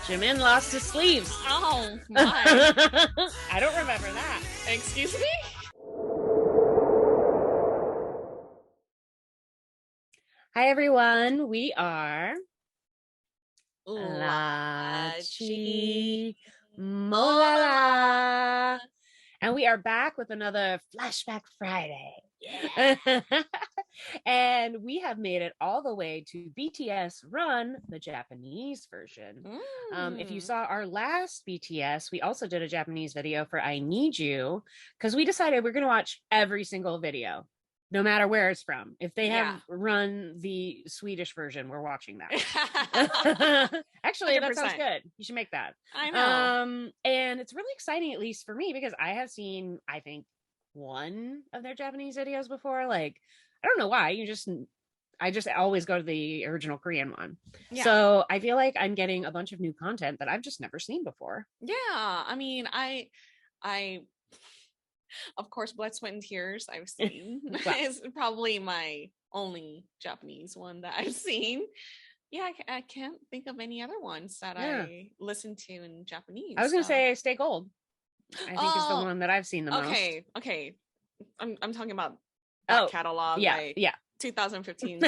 Jimin lost his sleeves. Oh my. I don't remember that. Excuse me? Hi everyone, we are LaChiMoLaLa, and we are back with another Flashback Friday. Yeah. And we have made it all the way to BTS Run, the Japanese version. If you saw our last BTS, we also did a Japanese video for I Need You, because we decided we're going to watch every single video, no matter where it's from. If they have run the Swedish version, we're watching that. Actually, 100%. That sounds good. You should make that. I know. And it's really exciting, at least for me, because I have seen, I think, one of their Japanese videos before. Like, I don't know why. I just always go to the original Korean one. Yeah. So I feel like I'm getting a bunch of new content that I've just never seen before. Yeah. I mean, I of course, Blood, Sweat, and Tears I've seen. It's probably my only Japanese one that I've seen. Yeah, I can't think of any other ones that I listen to in Japanese. I was going to say Stay Gold. I think is the one that I've seen the most. Okay. I'm talking about that catalog. Yeah. 2015,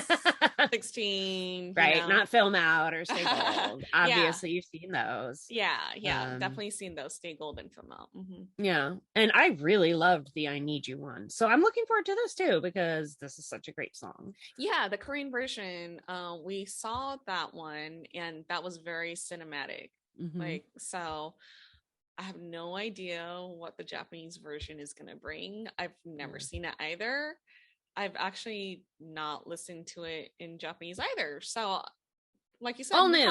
16. Right. Know. Not Film Out or Stay Gold. Obviously, you've seen those. Yeah. Definitely seen those Stay Gold and Film Out. Mm-hmm. Yeah. And I really loved the I Need You one. So I'm looking forward to this too, because this is such a great song. Yeah. The Korean version, we saw that one and that was very cinematic. Mm-hmm. So I have no idea what the Japanese version is going to bring. I've never seen it either. I've actually not listened to it in Japanese either. So, like you said, all new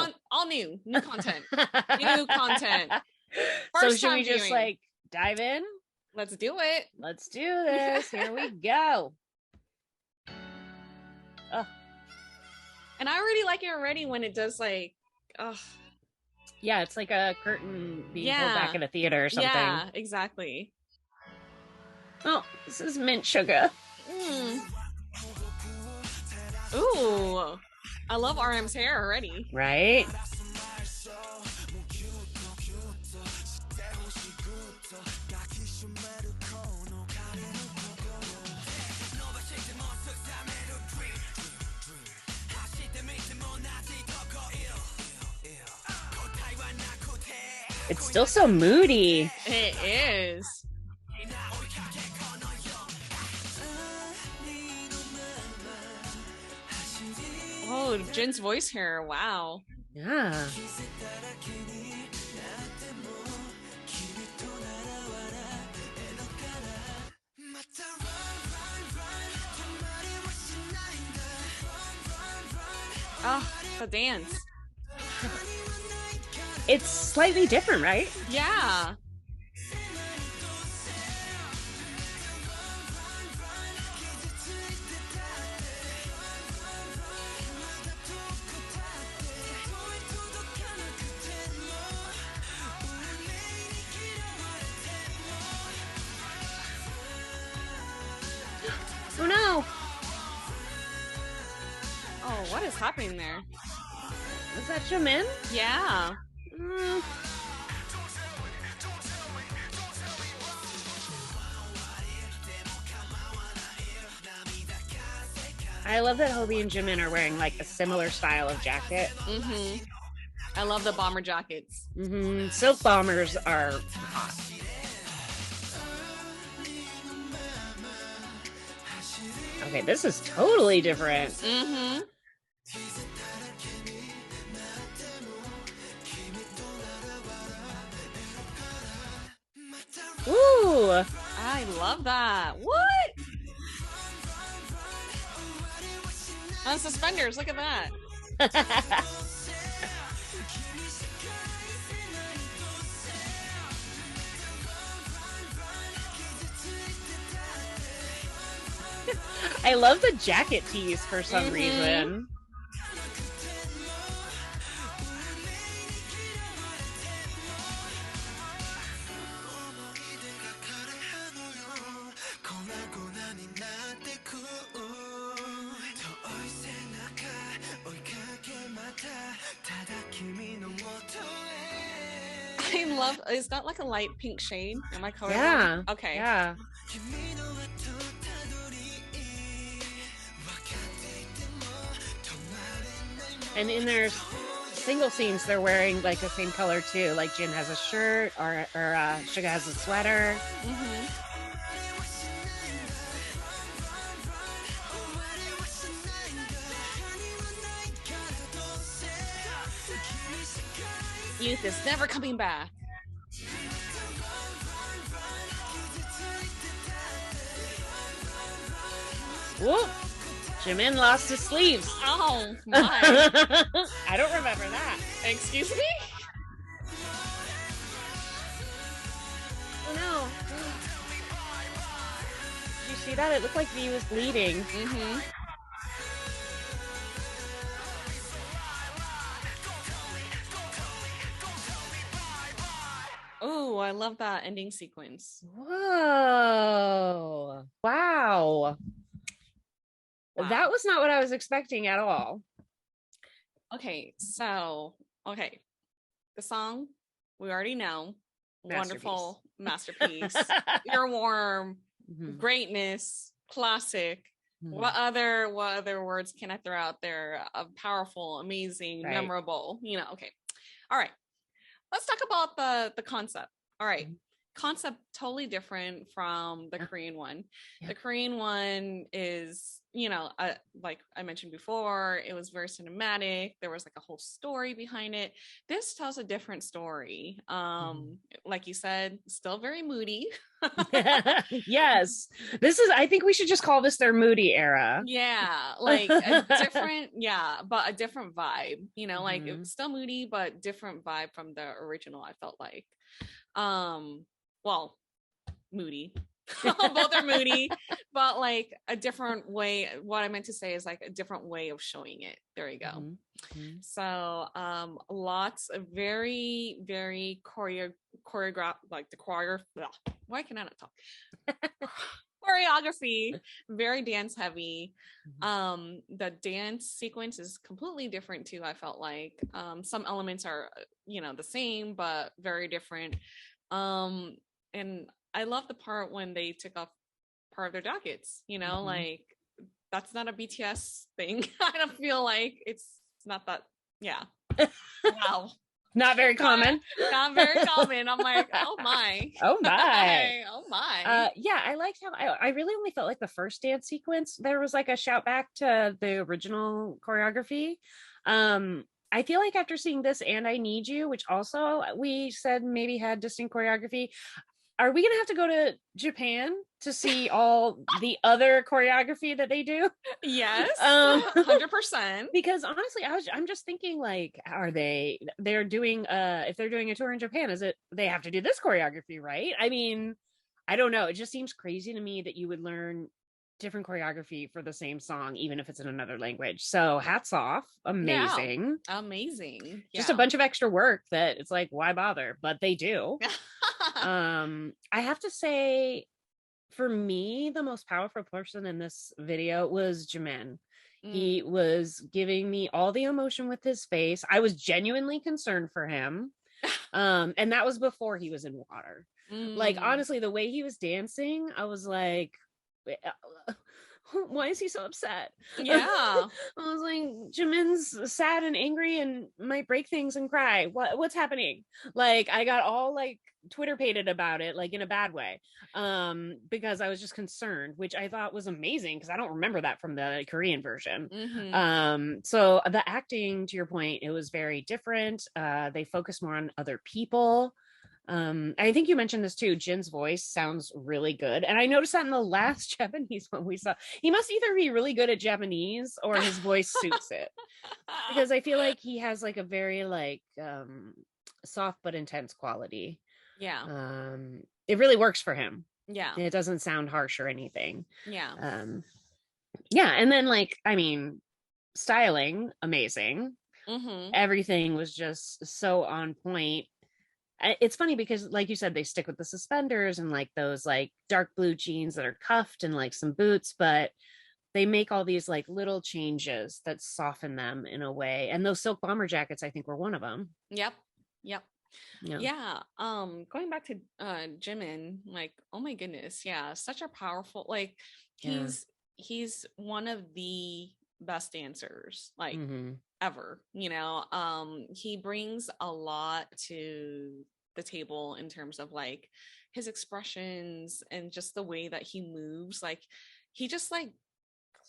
content, new content. So should we just like dive in? Let's do it. Let's do this. Here we go. And I already like it already when it does like, yeah, it's like a curtain being pulled back in a theater or something. Yeah, exactly. Oh, this is mint sugar. Ooh, I love RM's hair already. Right? It's still so moody. It is. Oh, Jin's voice here. Wow. Yeah. Oh, the dance. It's slightly different, right? Yeah. Oh no! Oh, what is happening there? Is that Jimin? Yeah. I love that Hobie and Jimin are wearing like a similar style of jacket. Mm-hmm. I love the bomber jackets. Mm-hmm. Silk bombers are hot. Okay, this is totally different. Mm-hmm. Ooh! I love that. What? On suspenders, look at that. I love the jacket tees for some reason. I love, it's got like a light pink shade. Am I colored? Yeah. Okay. Yeah. And in their single scenes, they're wearing like the same color too. Like Jin has a shirt, or Suga has a sweater. Youth is never coming back. Whoop! Jimin lost his sleeves. Oh my! I don't remember that. Excuse me? Oh no! Did you see that? It looked like he was bleeding. Oh, I love that ending sequence. Whoa! Wow. That was not what I was expecting at all. Okay, so the song we already know, wonderful masterpiece, earworm, greatness, classic. What other words can I throw out there? Powerful, amazing, memorable. Okay. All right. Let's talk about the concept. All right. Concept totally different from the Korean one. The Korean one is, like I mentioned before, it was very cinematic. There was like a whole story behind it. This tells a different story. Like you said, still very moody. Yes. I think we should just call this their moody era. Yeah, like a different, but a different vibe, like it was still moody, but different vibe from the original, I felt like. Well, moody. Both are moody, but like a different way. What I meant to say is like a different way of showing it. There you go. So lots of very, very choreographed, like the why can I not talk? Choreography, very dance heavy. The dance sequence is completely different too, I felt like. Some elements are the same but very different. And I love the part when they took off part of their jackets, like that's not a BTS thing. I don't feel like it's not that. Wow. Not very common. Not very common. I'm like, oh my. Oh my. Oh my. Yeah, I liked how I really only felt like the first dance sequence there was like a shout back to the original choreography. I feel like after seeing this and I Need You, which also we said maybe had distinct choreography, are we gonna have to go to Japan to see all the other choreography that they do? Yes, 100%. Because honestly, I'm just thinking like, they're doing if they're doing a tour in Japan, is it they have to do this choreography, right? I mean, I don't know. It just seems crazy to me that you would learn different choreography for the same song, even if it's in another language. So hats off. Amazing. Yeah. Amazing. Just a bunch of extra work that it's like, why bother? But they do. I have to say, for me, the most powerful person in this video was Jimin. He was giving me all the emotion with his face. I was genuinely concerned for him. And that was before he was in water. Like, honestly, the way he was dancing, I was like, why is he so upset? Yeah. I was like, Jimin's sad and angry and might break things and cry. What's happening? Like, I got all like Twitter pated about it, like in a bad way, because I was just concerned, which I thought was amazing because I don't remember that from the Korean version. So the acting, to your point, it was very different. They focus more on other people. I think you mentioned this too. Jin's voice sounds really good, and I noticed that in the last Japanese one we saw. He must either be really good at Japanese or his voice suits it, because I feel like he has like a very like soft but intense quality. Yeah. It really works for him. Yeah. It doesn't sound harsh or anything. Yeah. Yeah, and then like, I mean, styling, amazing. Everything was just so on point. It's funny because like you said, they stick with the suspenders and like those like dark blue jeans that are cuffed and like some boots, but they make all these like little changes that soften them in a way. And those silk bomber jackets, I think, were one of them. Yep. Yeah. Going back to Jimin, like, oh my goodness, yeah, such a powerful, like, he's one of the best dancers, like, ever, he brings a lot to the table in terms of like his expressions and just the way that he moves. Like, he just like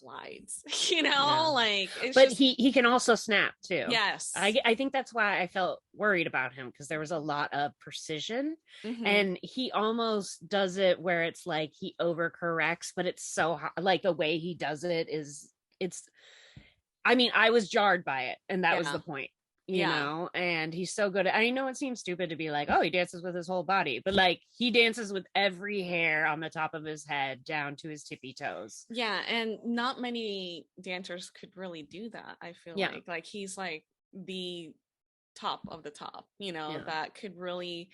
glides, like, it's but just, he can also snap too. yes. I think that's why I felt worried about him, because there was a lot of precision, and he almost does it where it's like he overcorrects, but it's so like the way he does it is, I mean, I was jarred by it, and that was the point, and he's so good at, I know it seems stupid to be like, oh, he dances with his whole body, but like he dances with every hair on the top of his head down to his tippy toes. Yeah, and not many dancers could really do that, I feel like he's like the top of the top, that could really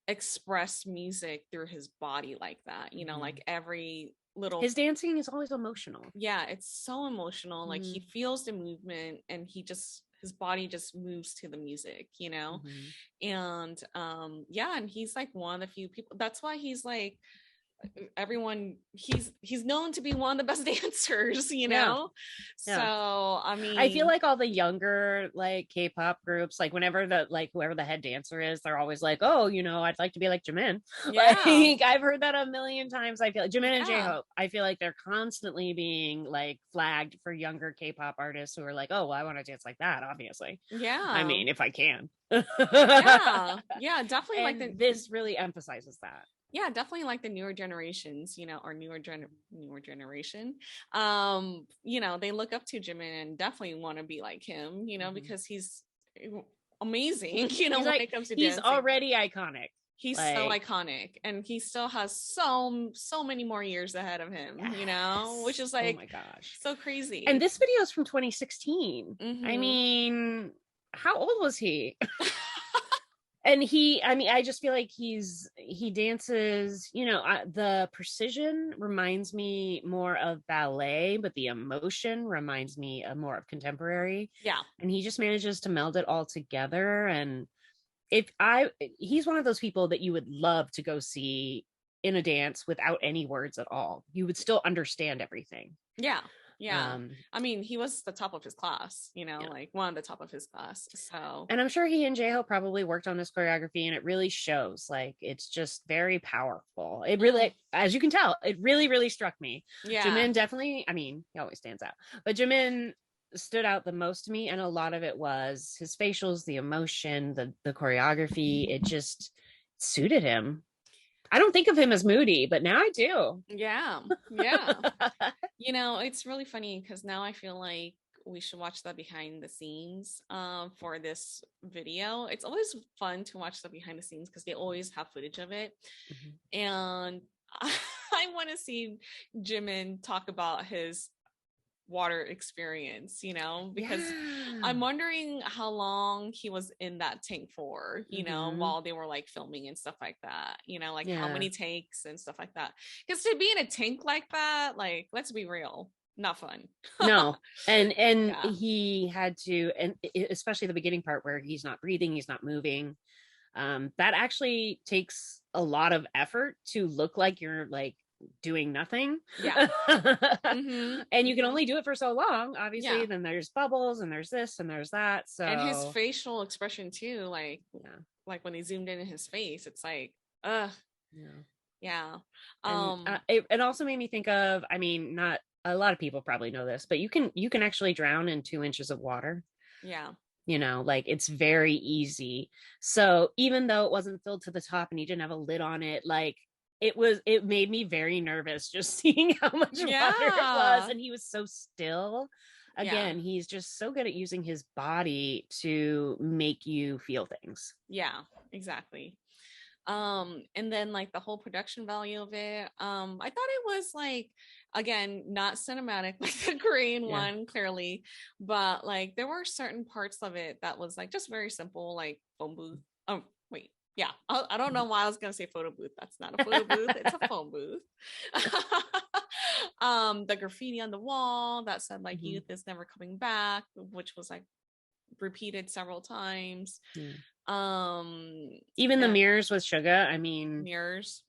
express music through his body like that, like every little, his dancing is always emotional. Yeah, it's so emotional. Like, he feels the movement, and his body just moves to the music, and and he's like one of the few people, that's why he's like, everyone, he's known to be one of the best dancers, so I mean, I feel like all the younger like K-pop groups, like whenever whoever the head dancer is, they're always like, oh, I'd like to be like Jimin. Like, I've heard that a million times. I feel like Jimin and J-Hope, I feel like they're constantly being like flagged for younger K-pop artists who are like, oh, well, I want to dance like that, obviously. I mean, if I can. yeah, definitely. And like this really emphasizes that. Yeah, definitely, like the newer generations, or newer generation, they look up to Jimin and definitely want to be like him, because he's amazing, he's when it comes to he's dancing. Already iconic. He's like, so iconic, and he still has so many more years ahead of him, which is like, oh my gosh, so crazy. And this video is from 2016. I mean, how old was he? And I just feel like he dances, the precision reminds me more of ballet, but the emotion reminds me more of contemporary. Yeah. And he just manages to meld it all together. And he's one of those people that you would love to go see in a dance without any words at all. You would still understand everything. Yeah. Yeah. I mean, he was the top of his class, like one of the top of his class. So, and I'm sure he and J-Hope probably worked on this choreography, and it really shows. Like, it's just very powerful. It really, as you can tell, it really, really struck me. Yeah. Jimin definitely, I mean, he always stands out, but Jimin stood out the most to me. And a lot of it was his facials, the emotion, the choreography. It just suited him. I don't think of him as moody, but now I do. Yeah. It's really funny because now I feel like we should watch the behind the scenes for this video. It's always fun to watch the behind the scenes because they always have footage of it. And I want to see Jimin talk about his water experience, because I'm wondering how long he was in that tank for, while they were like filming and stuff like that, like how many takes and stuff like that, because to be in a tank like that, like, let's be real, not fun. No. And he had to, and especially the beginning part where he's not breathing, he's not moving, that actually takes a lot of effort to look like you're like doing nothing. And you can only do it for so long, obviously. Then there's bubbles, and there's this, and there's that. So, and his facial expression too, like when they zoomed in his face, it's like and, it also made me think of, I mean, not a lot of people probably know this, but you can actually drown in 2 inches of water. Like, it's very easy. So even though it wasn't filled to the top and he didn't have a lid on it, like, it made me very nervous just seeing how much water it was. And he was so still. Again, he's just so good at using his body to make you feel things. Yeah, exactly. And then like the whole production value of it, I thought it was like, again, not cinematic like the Korean one, clearly, but like there were certain parts of it that was like just very simple, like phone booth. Oh, wait. Yeah, I don't know why I was gonna say photo booth. That's not a photo booth; it's a phone booth. The graffiti on the wall that said like "Youth is never coming back," which was like repeated several times. Even the mirrors with Suga, I mean, mirrors.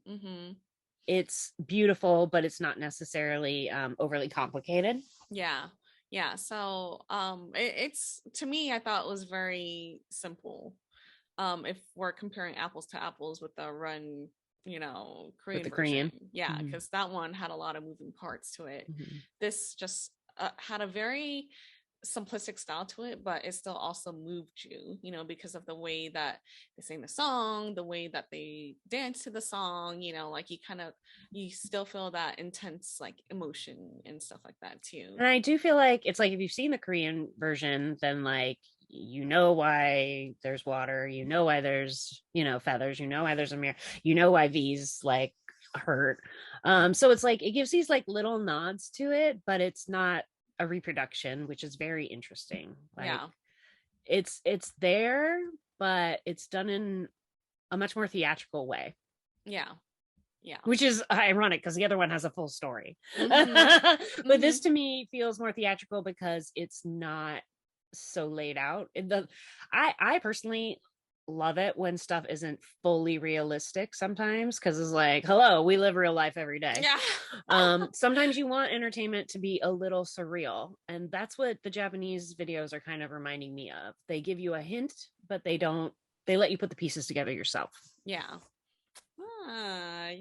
It's beautiful, but it's not necessarily overly complicated. Yeah. So it's, to me, I thought it was very simple. If we're comparing apples to apples with the Run, Korean version. Yeah, because that one had a lot of moving parts to it. This just had a very simplistic style to it, but it still also moved you, because of the way that they sing the song, the way that they dance to the song, like you still feel that intense like emotion and stuff like that too. And I do feel like it's like if you've seen the Korean version, then like why there's water, why there's feathers, why there's a mirror, why these like hurt. So it's like it gives these like little nods to it, but it's not a reproduction, which is very interesting. Like, it's there, but it's done in a much more theatrical way. Yeah, which is ironic because the other one has a full story. But this to me feels more theatrical because it's not so laid out. I personally love it when stuff isn't fully realistic sometimes, because it's like, hello, we live real life every day. Sometimes you want entertainment to be a little surreal, and that's what the Japanese videos are kind of reminding me of. They give you a hint, but they let you put the pieces together yourself. I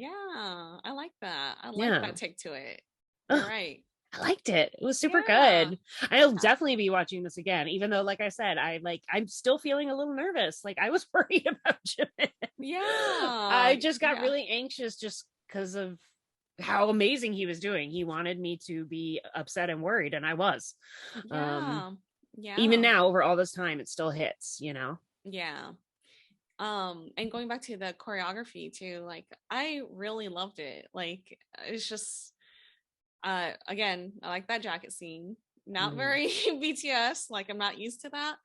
like that. I like that take to it. You're right. I liked it. It was super good. I'll definitely be watching this again, even though, like I said, I'm still feeling a little nervous. Like, I was worried about Jimin. I just got really anxious just because of how amazing he was doing. He wanted me to be upset and worried, and I was. Even now, over all this time, it still hits, And going back to the choreography too, like I really loved it. Like, it's just again, I like that jacket scene. Not very BTS, like I'm not used to that.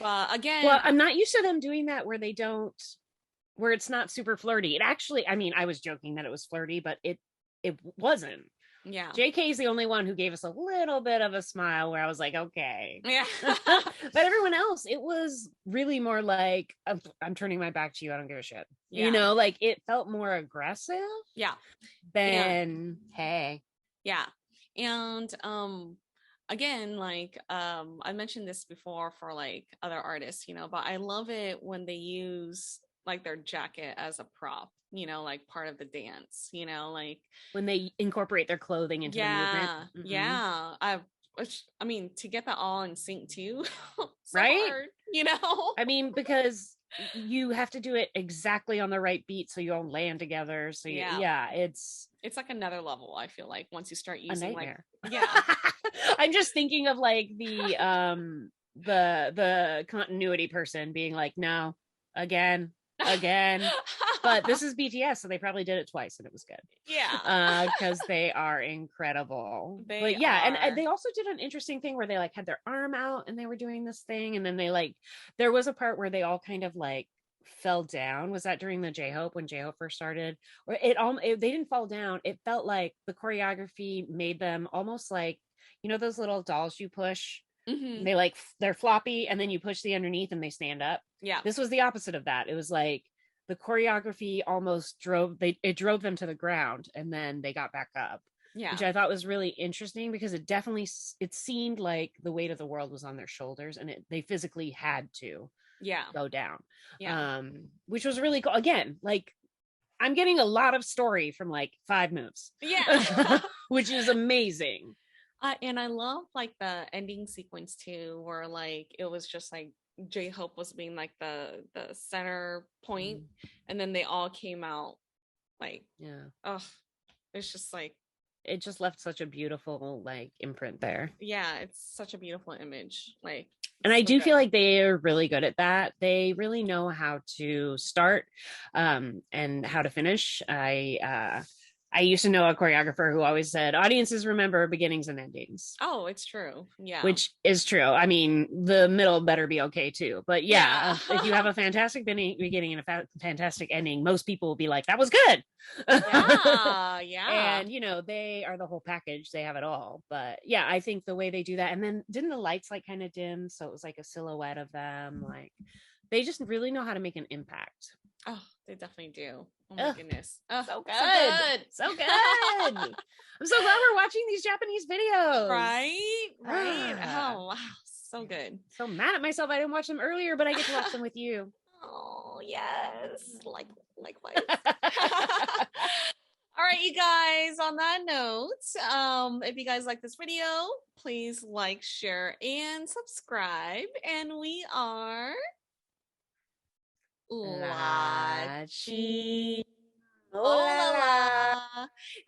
But again, well, I'm not used to them doing that where it's not super flirty. It actually, I mean, I was joking that it was flirty, but it wasn't. JK is the only one who gave us a little bit of a smile where I was like, okay. But everyone else, it was really more like, I'm turning my back to you, I don't give a shit. Like it felt more aggressive than hey. And again, like I mentioned this before for like other artists, but I love it when they use like their jacket as a prop, like part of the dance, like when they incorporate their clothing into the movement. I mean, to get that all in sync too, right? Hard, I mean, because you have to do it exactly on the right beat so you all land together. So it's like another level. I feel like once you start using like I'm just thinking of like the continuity person being like, no, again, but this is BTS, so they probably did it twice and it was good. Because they are incredible. And they also did an interesting thing where they like had their arm out and they were doing this thing, and then they like, there was a part where they all kind of like fell down. Was that during the J-Hope, when J-Hope first started? Or they didn't fall down. It felt like the choreography made them almost like, those little dolls you push. They're floppy, and then you push the underneath and they stand up. This was the opposite of that. It was like the choreography almost drove them to the ground, and then they got back up. Which I thought was really interesting, because it seemed like the weight of the world was on their shoulders, and they physically had to go down. Which was really cool. Again, like, I'm getting a lot of story from like 5 moves. Which is amazing. And I love like the ending sequence too, where like it was just like J-Hope was being like the center point, and then they all came out like, it's just like, it just left such a beautiful like imprint there. It's such a beautiful image. Like, and I do feel like they are really good at that. They really know how to start and how to finish. I used to know a choreographer who always said, audiences remember beginnings and endings. Oh, it's true. Which is true. I mean, the middle better be okay too. But if you have a fantastic beginning and a fantastic ending, most people will be like, that was good. And, they are the whole package. They have it all. But I think the way they do that. And then didn't the lights like kind of dim? So it was like a silhouette of them. Like, They just really know how to make an impact. Oh, they definitely do. Oh my goodness. Oh, so good. So good. I'm so glad we're watching these Japanese videos. Right? Oh, wow. So good. So mad at myself I didn't watch them earlier, but I get to watch them with you. Oh, yes. Likewise. All right, you guys, on that note, if you guys like this video, please like, share, and subscribe. And we are LaChiMoLaLa.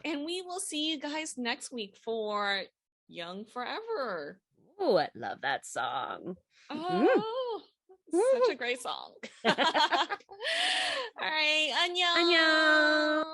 And we will see you guys next week for Young Forever. Oh, I love that song. Oh, such a great song. All right, annyeong. Annyeong.